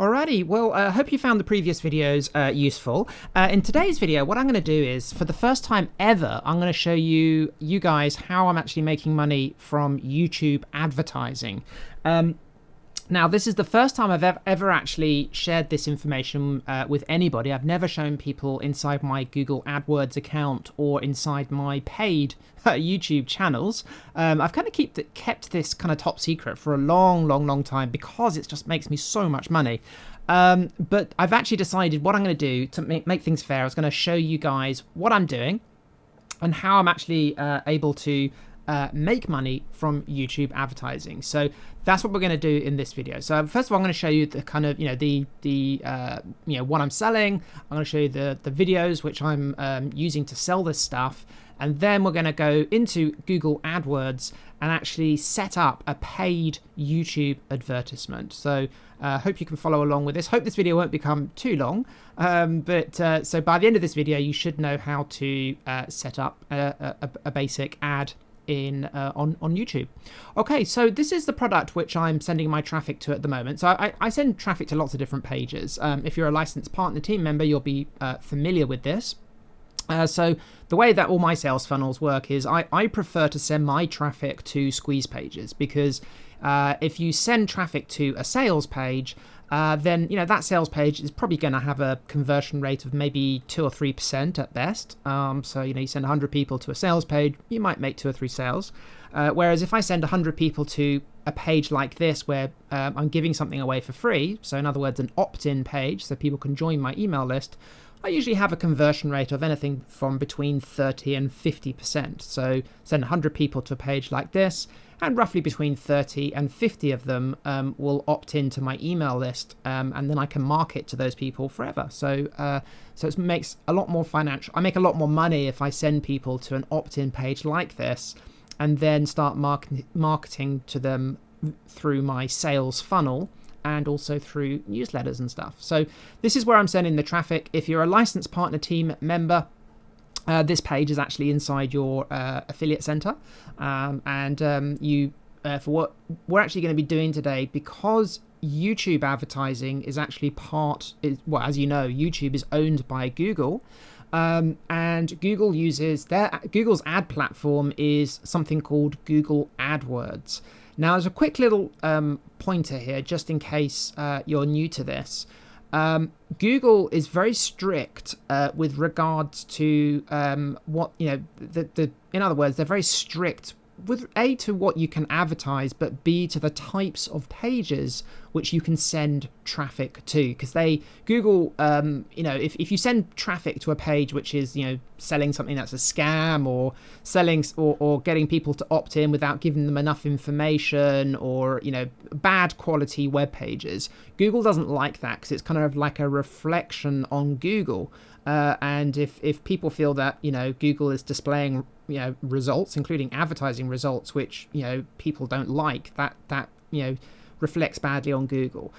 Alrighty, well, I hope you found the previous videos useful. In today's video, what I'm going to do is, for the first time ever, I'm going to show you guys how I'm actually making money from YouTube advertising. Now, this is the first time I've ever actually shared this information with anybody. I've never shown people inside my Google Adwords account or inside my paid YouTube channels. I've kind of kept this kind of top secret for a long time because it just makes me so much money. But I've actually decided what I'm going to do to make things fair. I was going to show you guys what I'm doing and how I'm actually able to make money from YouTube advertising. So that's what we're going to do in this video. So first of all, I'm going to show you the kind of, what I'm selling. I'm going to show you the videos which I'm using to sell this stuff. And then we're going to go into Google AdWords and actually set up a paid YouTube advertisement. So I hope you can follow along with this. Hope this video won't become too long. So by the end of this video, you should know how to set up a basic ad on YouTube. Okay, so this is the product which I'm sending my traffic to at the moment. So I send traffic to lots of different pages. If you're a licensed partner team member, you'll be familiar with this. So the way that all my sales funnels work is I prefer to send my traffic to squeeze pages, because if you send traffic to a sales page, then that sales page is probably going to have a conversion rate of maybe 2 or 3% at best. So you send 100 people to a sales page, you might make 2 or 3 sales. Whereas if I send 100 people to a page like this where I'm giving something away for free, so in other words an opt-in page so people can join my email list, I usually have a conversion rate of anything from between 30 and 50%. So send 100 people to a page like this, and roughly between 30 and 50 of them will opt into my email list, and then I can market to those people forever. So it makes a lot more financial. I make a lot more money if I send people to an opt-in page like this, and then start marketing to them through my sales funnel and also through newsletters and stuff. So this is where I'm sending the traffic. If you're a licensed partner team member, this page is actually inside your affiliate center, for what we're actually going to be doing today, because YouTube advertising is actually as you know, YouTube is owned by Google, and Google uses Google's ad platform is something called Google AdWords. Now, there's a quick little pointer here, just in case you're new to this. Google is very strict with regards to in other words, they're very strict with A, to what you can advertise, but B, to the types of pages which you can send traffic to. Because Google, if you send traffic to a page which is, selling something that's a scam, or selling or getting people to opt in without giving them enough information, or, bad quality web pages, Google doesn't like that, because it's kind of like a reflection on Google. And if people feel that, Google is displaying, results, including advertising results, which, people don't like, that reflects badly on Google.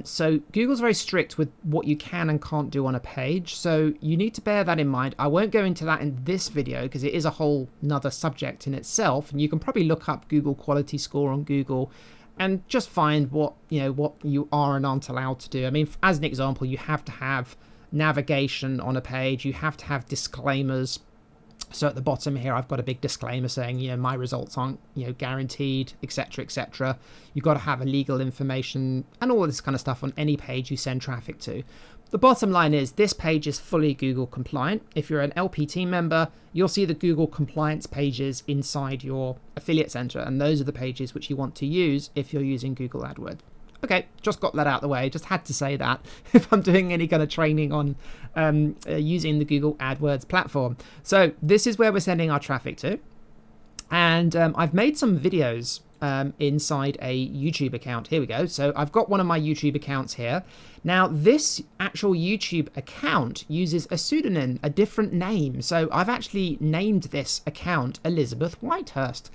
So Google's very strict with what you can and can't do on a page. So you need to bear that in mind. I won't go into that in this video because it is a whole nother subject in itself. And you can probably look up Google quality score on Google and just find what you are and aren't allowed to do. I mean, as an example, you have to have navigation on a page. You have to have disclaimers. So at the bottom here, I've got a big disclaimer saying, my results aren't, guaranteed, etc., etc. You've got to have illegal information and all this kind of stuff on any page you send traffic to. The bottom line is this page is fully Google compliant. If you're an LP team member, you'll see the Google compliance pages inside your affiliate center, and those are the pages which you want to use if you're using Google AdWords. Okay, just got that out of the way. Just had to say that if I'm doing any kind of training on using the Google AdWords platform. So this is where we're sending our traffic to. And I've made some videos inside a YouTube account. Here we go. So I've got one of my YouTube accounts here. Now, this actual YouTube account uses a pseudonym, a different name. So I've actually named this account Elizabeth Whitehurst.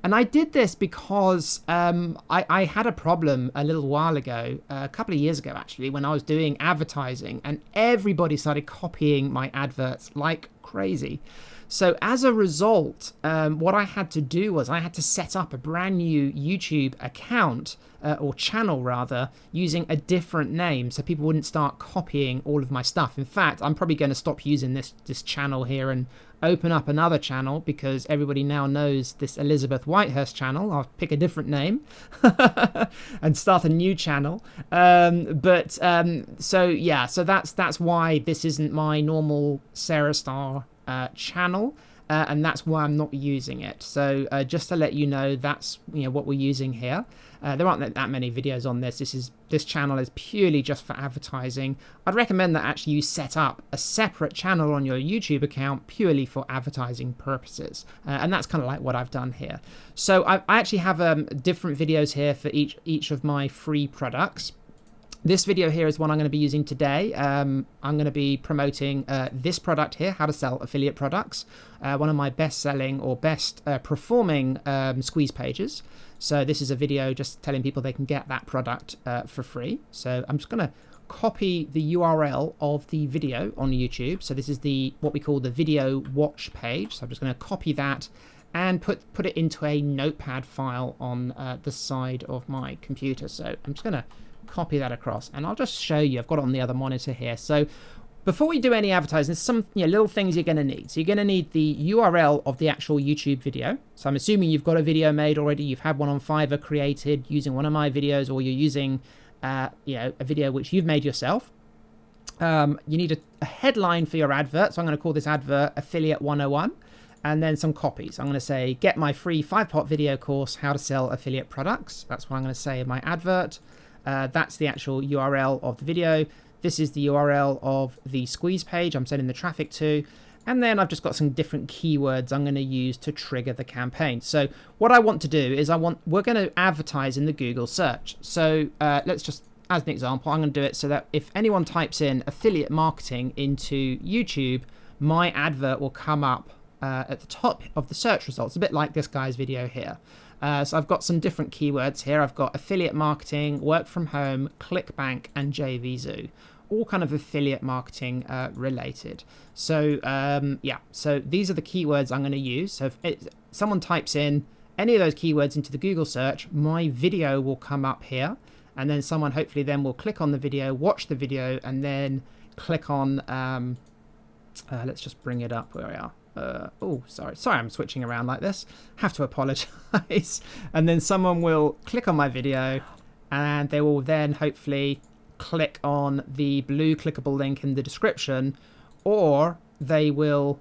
And I did this because I had a problem a little while ago, a couple of years ago actually, when I was doing advertising, and everybody started copying my adverts like crazy. So as a result, what I had to do was I had to set up a brand new YouTube account or channel rather, using a different name so people wouldn't start copying all of my stuff. In fact, I'm probably going to stop using this channel here and open up another channel, because everybody now knows this Elizabeth Whitehurst channel. I'll pick a different name and start a new channel. So yeah, so that's why this isn't my normal Sarah Staar channel. And that's why I'm not using it. So just to let you know, that's what we're using here. There aren't that many videos on this. This channel is purely just for advertising. I'd recommend that actually you set up a separate channel on your YouTube account purely for advertising purposes. And that's kind of like what I've done here. So I actually have different videos here for each of my free products. This video here is one I'm going to be using today. I'm going to be promoting this product here, how to sell affiliate products, one of my best-selling or best performing squeeze pages. So this is a video just telling people they can get that product for free. So I'm just going to copy the URL of the video on YouTube. So this is what we call the video watch page. So I'm just going to copy that and put it into a notepad file on the side of my computer. So I'm just going to copy that across, and I'll just show you. I've got it on the other monitor here. So before we do any advertising, there's some little things you're going to need. So you're going to need the URL of the actual YouTube video. So I'm assuming you've got a video made already. You've had one on Fiverr created using one of my videos, or you're using a video which you've made yourself. You need a headline for your advert. So I'm going to call this advert Affiliate 101. And then some copies. I'm going to say, get my free 5-part video course, how to sell affiliate products. That's what I'm going to say in my advert. That's the actual URL of the video. This is the URL of the squeeze page I'm sending the traffic to. And then I've just got some different keywords I'm going to use to trigger the campaign. So what I want to do is we're going to advertise in the Google search. So let's just, as an example, I'm going to do it so that if anyone types in affiliate marketing into YouTube, my advert will come up at the top of the search results, a bit like this guy's video here. So I've got some different keywords here. I've got affiliate marketing, work from home, ClickBank, and JVZoo, all kind of affiliate marketing related. So yeah, so these are the keywords I'm going to use. So if someone types in any of those keywords into the Google search, my video will come up here, and then someone hopefully then will click on the video, watch the video, and then click on, let's just bring it up where we are. Oh, sorry, I'm switching around like this. Have to apologize. And then someone will click on my video, and they will then hopefully click on the blue clickable link in the description, or they will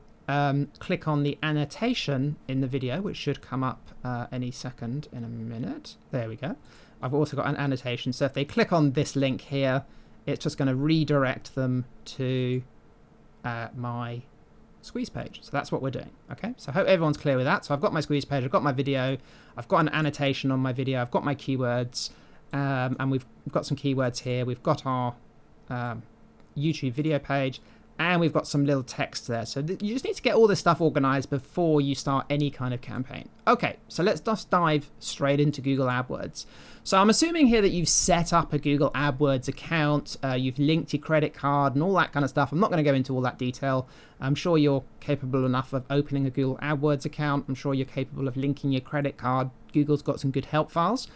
click on the annotation in the video, which should come up any second in a minute. There we go. I've also got an annotation. So if they click on this link here, it's just going to redirect them to my squeeze page. So that's what we're doing. Okay, so I hope everyone's clear with that. So I've got my squeeze page, I've got my video, I've got an annotation on my video, I've got my keywords, and we've got some keywords here. We've got our YouTube video page, and we've got some little text there. So you just need to get all this stuff organized before you start any kind of campaign. Okay, so let's just dive straight into Google AdWords. So I'm assuming here that you've set up a Google AdWords account, you've linked your credit card and all that kind of stuff. I'm not going to go into all that detail. I'm sure you're capable enough of opening a Google AdWords account. I'm sure you're capable of linking your credit card. Google's got some good help files.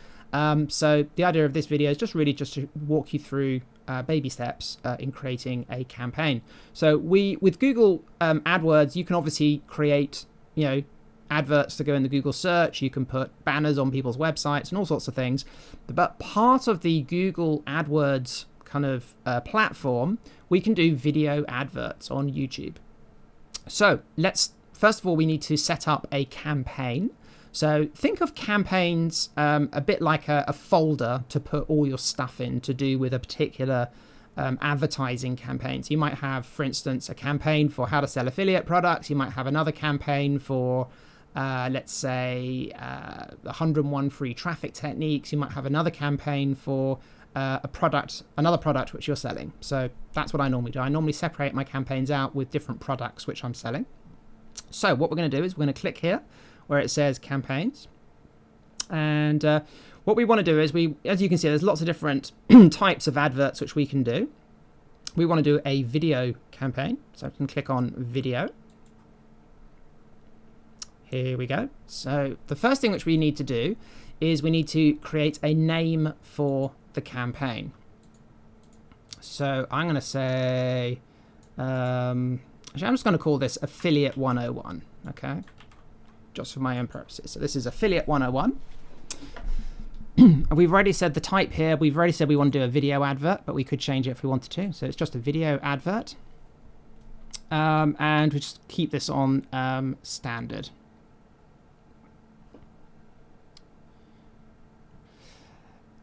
So the idea of this video is just to walk you through baby steps in creating a campaign. So with Google AdWords, you can obviously create, adverts to go in the Google search. You can put banners on people's websites and all sorts of things. But part of the Google AdWords kind of platform, we can do video adverts on YouTube. So first of all, we need to set up a campaign. So think of campaigns a bit like a folder to put all your stuff in to do with a particular advertising campaign. So you might have, for instance, a campaign for how to sell affiliate products. You might have another campaign for, let's say, 101 free traffic techniques. You might have another campaign for another product which you're selling. So that's what I normally do. I normally separate my campaigns out with different products which I'm selling. So what we're going to do is we're going to click here where it says campaigns. And what we want to do is as you can see, there's lots of different types of adverts which we can do. We want to do a video campaign. So I can click on video. Here we go. So the first thing which we need to do is we need to create a name for the campaign. So I'm going to say, actually, I'm just going to call this Affiliate 101, okay? Just for my own purposes. So this is Affiliate 101. We've already said the type here. We've already said we want to do a video advert, but we could change it if we wanted to. So it's just a video advert. And we just keep this on standard.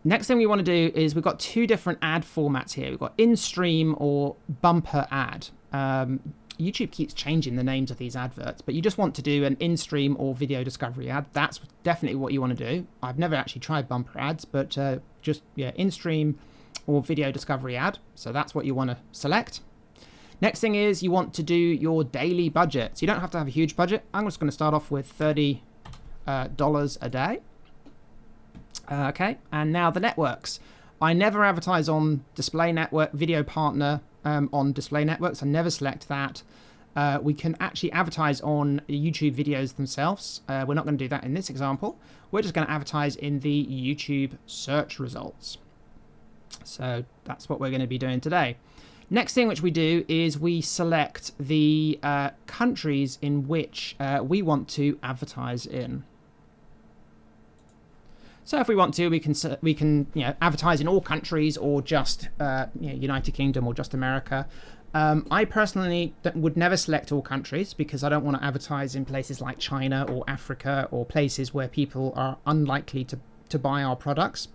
Next thing we want to do is we've got two different ad formats here. We've got in-stream or bumper ad. YouTube keeps changing the names of these adverts, but you just want to do an in-stream or video discovery ad. That's definitely what you want to do. I've never actually tried bumper ads, but just in-stream or video discovery ad. So that's what you want to select. Next thing is you want to do your daily budget. So you don't have to have a huge budget. I'm just going to start off with $30 a day. Okay, and now the networks. I never advertise on display network, video partner on display networks. I never select that. We can actually advertise on YouTube videos themselves. We're not going to do that in this example. We're just going to advertise in the YouTube search results. So that's what we're going to be doing today. Next thing which we do is we select the countries in which we want to advertise in. So if we want to, we can advertise in all countries or just United Kingdom or just America. I personally would never select all countries because I don't want to advertise in places like China or Africa or places where people are unlikely to buy our products,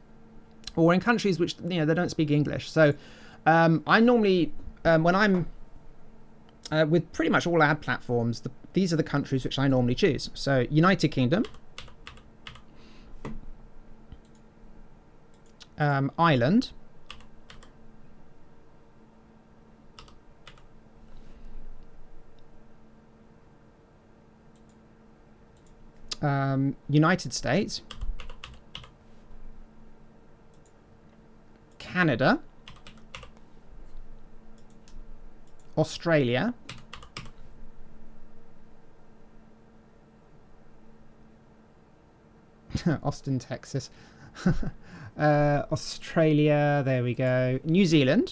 or in countries which they don't speak English. So I normally when I'm with pretty much all ad platforms, these are the countries which I normally choose. So United Kingdom. Ireland, United States, Canada, Australia, Austin, Texas. Australia, there we go. New Zealand.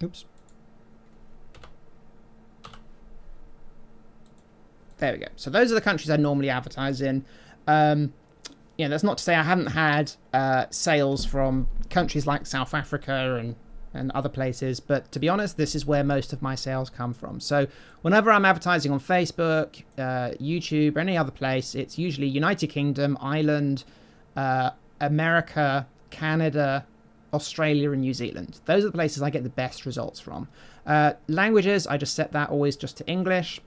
Oops. There we go. So those are the countries I normally advertise in. That's not to say I haven't had sales from countries like South Africa and other places, but to be honest, this is where most of my sales come from. So whenever I'm advertising on Facebook, YouTube, or any other place, it's usually United Kingdom, Ireland, America, Canada, Australia, and New Zealand. Those are the places I get the best results from. Languages, I just set that always just to English.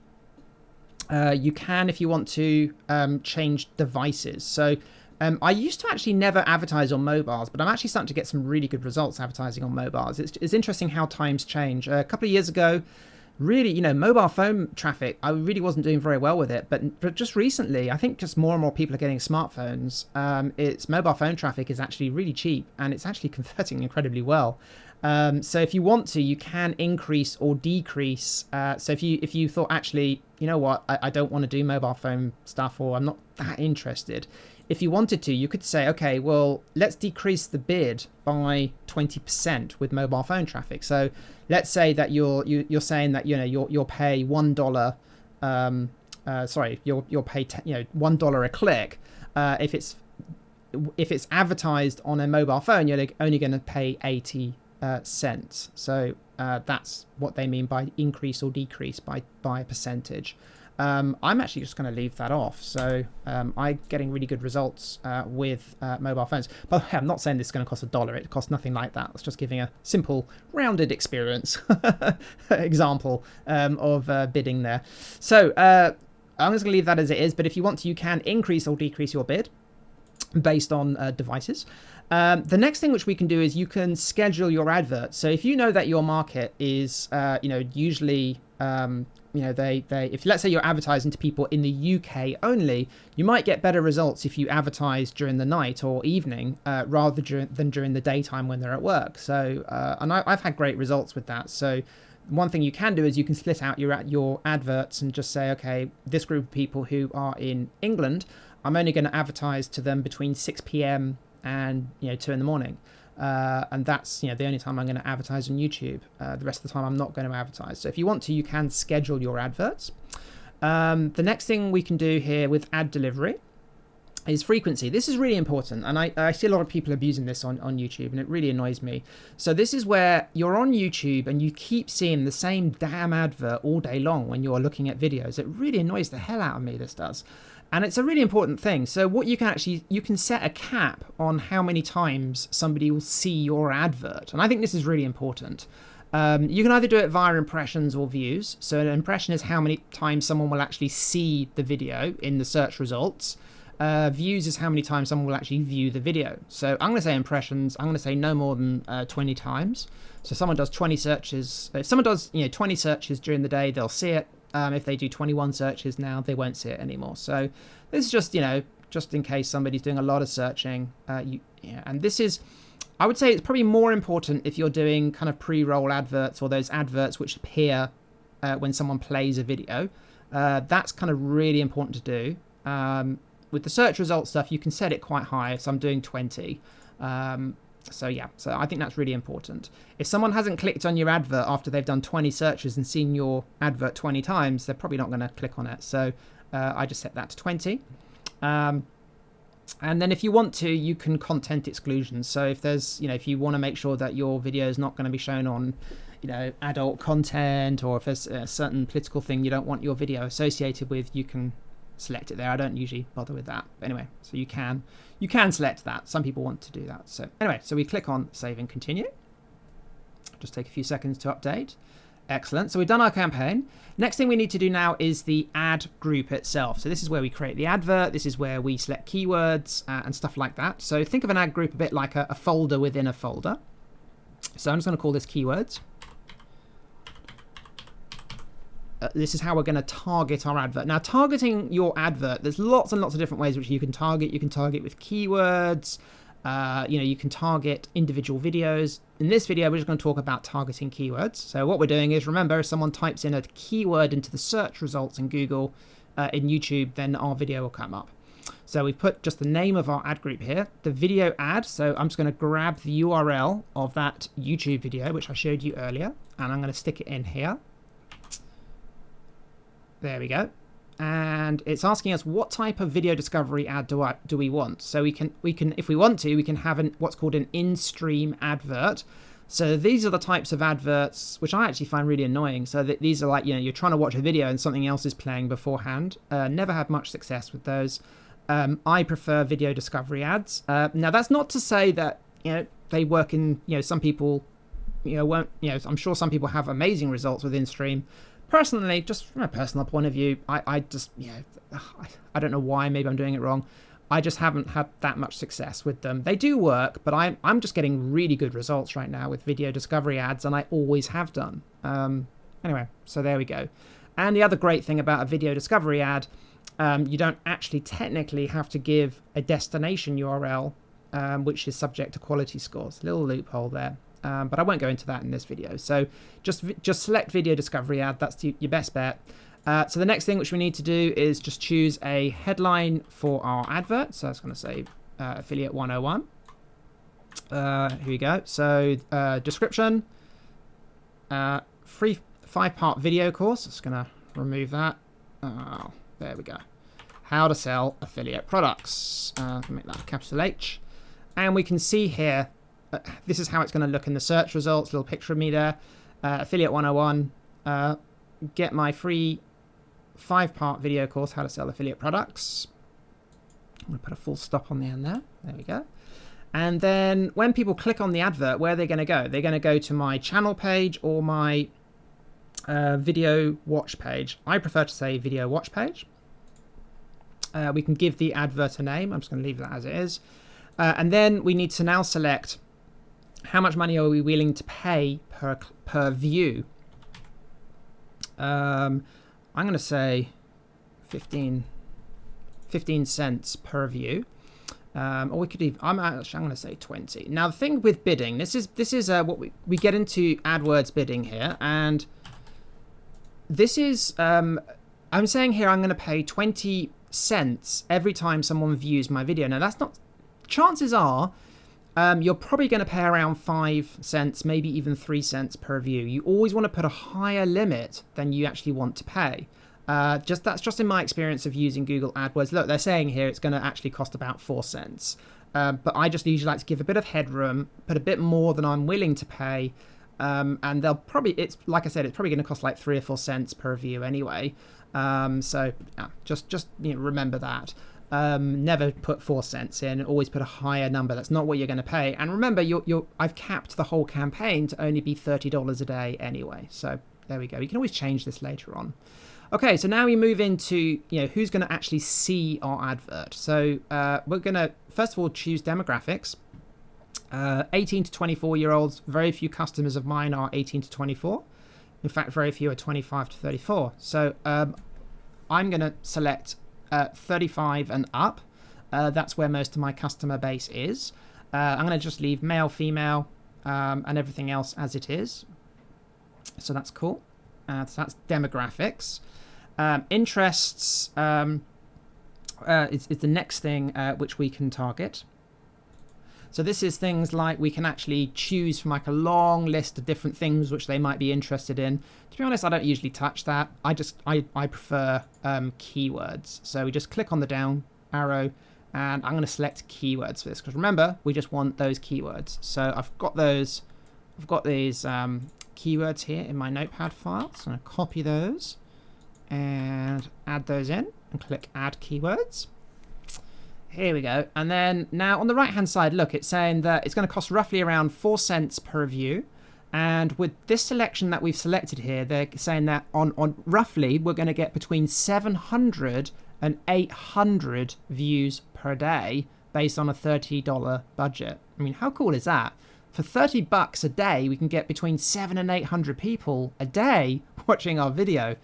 You can, if you want to, change devices. So I used to actually never advertise on mobiles, but I'm actually starting to get some really good results advertising on mobiles. It's interesting how times change. A couple of years ago, really, mobile phone traffic, I really wasn't doing very well with it. But just recently, I think just more and more people are getting smartphones. Its mobile phone traffic is actually really cheap, and it's actually converting incredibly well. So if you want to, you can increase or decrease. So if you thought, actually, you know what, I don't want to do mobile phone stuff, or I'm not that interested. If you wanted to, you could say, okay, well, let's decrease the bid by 20% with mobile phone traffic. So let's say that you're saying that you'll pay $1. You'll pay $1 a click. If it's advertised on a mobile phone, you're only going to pay 80 cents. So that's what they mean by increase or decrease by a percentage. I'm actually just going to leave that off. So I'm getting really good results with mobile phones. But I'm not saying this is going to cost $1. It costs nothing like that. It's just giving a simple, rounded experience example of bidding there. So I'm just going to leave that as it is. But if you want to, you can increase or decrease your bid based on devices. The next thing which we can do is you can schedule your advert. So if you know that your market is, usually, if let's say you're advertising to people in the UK only, you might get better results if you advertise during the night or evening rather than during the daytime when they're at work. So, and I've had great results with that. So one thing you can do is you can split out your adverts and just say, okay, this group of people who are in England, I'm only going to advertise to them between 6 p.m. and 2 in the morning. And that's the only time I'm going to advertise on YouTube. The rest of the time I'm not going to advertise. So if you want to, you can schedule your adverts. The next thing we can do here with ad delivery is frequency. This is really important, and I see a lot of people abusing this on YouTube, and it really annoys me. So this is where you're on YouTube and you keep seeing the same damn advert all day long when you're looking at videos. It really annoys the hell out of me, this does. And it's a really important thing. So what you can set a cap on how many times somebody will see your advert, and I think this is really important. You can either do it via impressions or views. So an impression is how many times someone will actually see the video in the search results. Views is how many times someone will actually view the video. So I'm going to say impressions. I'm going to say no more than 20 times. So someone does 20 searches. If someone does 20 searches during the day, they'll see it. If they do 21 searches now, they won't see it anymore. So this is just in case somebody's doing a lot of searching. And this is, I would say it's probably more important if you're doing kind of pre-roll adverts or those adverts which appear when someone plays a video. That's kind of really important to do. With the search results stuff, you can set it quite high. So I'm doing 20. So I think that's really important. If someone hasn't clicked on your advert after they've done 20 searches and seen your advert 20 times, they're probably not going to click on it. So I just set that to 20. And then if you want to, you can content exclusions. So if there's, if you want to make sure that your video is not going to be shown on, adult content, or if there's a certain political thing you don't want your video associated with, you can select it there. I don't usually bother with that. But anyway, so you can select that. Some people want to do that. So anyway, so we click on save and continue. Just take a few seconds to update. Excellent. So we've done our campaign. Next thing we need to do now is the ad group itself. So this is where we create the advert. This is where we select keywords and stuff like that. So think of an ad group a bit like a folder within a folder. So I'm just going to call this keywords. This is how we're going to target our advert. Now, targeting your advert, there's lots and lots of different ways which you can target. You can target with keywords. You can target individual videos. In this video, we're just going to talk about targeting keywords. So what we're doing is, remember, if someone types in a keyword into the search results in Google, in YouTube, then our video will come up. So we've put just the name of our ad group here, the video ad. So I'm just going to grab the URL of that YouTube video, which I showed you earlier, and I'm going to stick it in here. There we go. And it's asking us what type of video discovery ad do we want. So we can if we want to, we can have what's called an in-stream advert. So these are the types of adverts which I actually find really annoying. So that these are like, you're trying to watch a video and something else is playing beforehand. Never had much success with those. I prefer video discovery ads. Now that's not to say that they work in some people won't. I'm sure some people have amazing results with in-stream. Personally, just from a personal point of view, I just, I don't know why, maybe I'm doing it wrong. I just haven't had that much success with them. They do work, but I'm just getting really good results right now with video discovery ads, and I always have done. Anyway, so there we go. And the other great thing about a video discovery ad, you don't actually technically have to give a destination URL, which is subject to quality scores. Little loophole there. But I won't go into that in this video. So just select video discovery ad. That's your best bet. So the next thing which we need to do is just choose a headline for our advert. So I was going to say affiliate 101. Here we go. So description, free 5-part video course. Just going to remove that. Oh, there we go. How to sell affiliate products. Make that capital H. And we can see here, this is how it's going to look in the search results. Little picture of me there. Affiliate 101. Get my free 5-part video course, How to Sell Affiliate Products. I'm going to put a full stop on the end there. There we go. And then when people click on the advert, where are they going to go? They're going to go to my channel page or my video watch page. I prefer to say video watch page. We can give the advert a name. I'm just going to leave that as it is. And then we need to now select how much money are we willing to pay per view. I'm going to say 15 cents per view. Or we could even, I'm going to say 20. Now the thing with bidding, this is what we get into AdWords bidding here, and this is I'm saying here I'm going to pay 20 cents every time someone views my video. Now that's not, chances are you're probably going to pay around 5 cents, maybe even 3 cents per view. You always want to put a higher limit than you actually want to pay. That's just in my experience of using Google AdWords. Look, they're saying here it's going to actually cost about 4 cents. But I just usually like to give a bit of headroom, put a bit more than I'm willing to pay. And they'll probably, it's like I said, it's probably going to cost like 3 or 4 cents per view anyway. So yeah, just remember that. Never put 4 cents in, always put a higher number. That's not what you're going to pay. And remember, I've capped the whole campaign to only be $30 a day anyway. So there we go. You can always change this later on. Okay, so now we move into, who's going to actually see our advert. So we're going to, first of all, choose demographics. 18 to 24-year-olds, very few customers of mine are 18 to 24. In fact, very few are 25 to 34. So I'm going to select 35 and up. That's where most of my customer base is. I'm going to just leave male, female, and everything else as it is. So that's cool. So that's demographics. Interests is the next thing which we can target. So this is things like we can actually choose from like a long list of different things which they might be interested in. To be honest, I don't usually touch that. I prefer keywords. So we just click on the down arrow and I'm going to select keywords for this, because remember, we just want those keywords. So I've got these keywords here in my notepad file. So I'm going to copy those and add those in and click add keywords. Here we go. And then now on the right hand side, look, it's saying that it's going to cost roughly around 4 cents per view. And with this selection that we've selected here, they're saying that on roughly we're going to get between 700 and 800 views per day based on a $30 budget. I mean, how cool is that? For $30 a day, we can get between 700 and 800 people a day watching our video.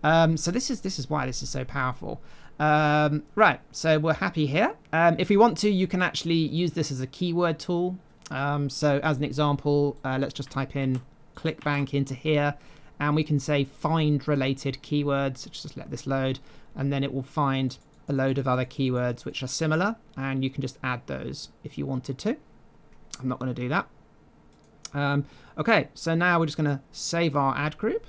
So this is why this is so powerful. Right, so we're happy here. If we want to, you can actually use this as a keyword tool. So as an example, let's just type in ClickBank into here, and we can say find related keywords. Just let this load, and then it will find a load of other keywords which are similar, and you can just add those if you wanted to. I'm not going to do that. Okay, so now we're just going to save our ad group.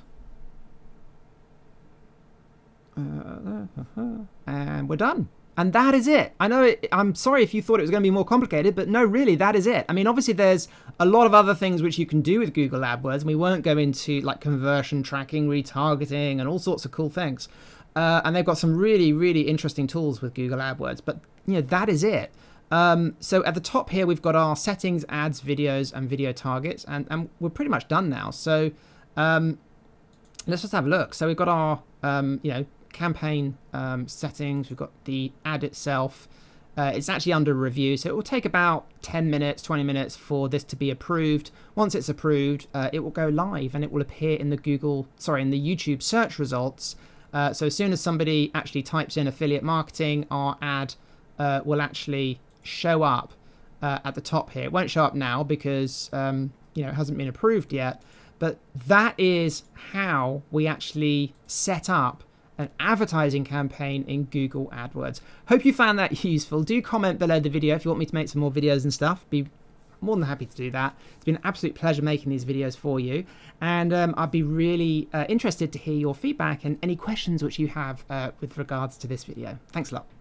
And we're done. And that is it. I know I'm sorry if you thought it was going to be more complicated, but no, really, that is it. I mean, obviously, there's a lot of other things which you can do with Google AdWords, and we won't go into like conversion tracking, retargeting, and all sorts of cool things. And they've got some really, really interesting tools with Google AdWords, but that is it. So at the top here, we've got our settings, ads, videos, and video targets, and we're pretty much done now. So let's just have a look. So we've got our, campaign settings. We've got the ad itself. It's actually under review, so it will take about 10 minutes, 20 minutes for this to be approved. Once it's approved, it will go live and it will appear in the YouTube search results. So as soon as somebody actually types in affiliate marketing, our ad will actually show up at the top here. It won't show up now because it hasn't been approved yet, but that is how we actually set up an advertising campaign in Google AdWords. Hope you found that useful. Do comment below the video if you want me to make some more videos and stuff. Be more than happy to do that. It's been an absolute pleasure making these videos for you, and I'd be really interested to hear your feedback and any questions which you have with regards to this video. Thanks a lot.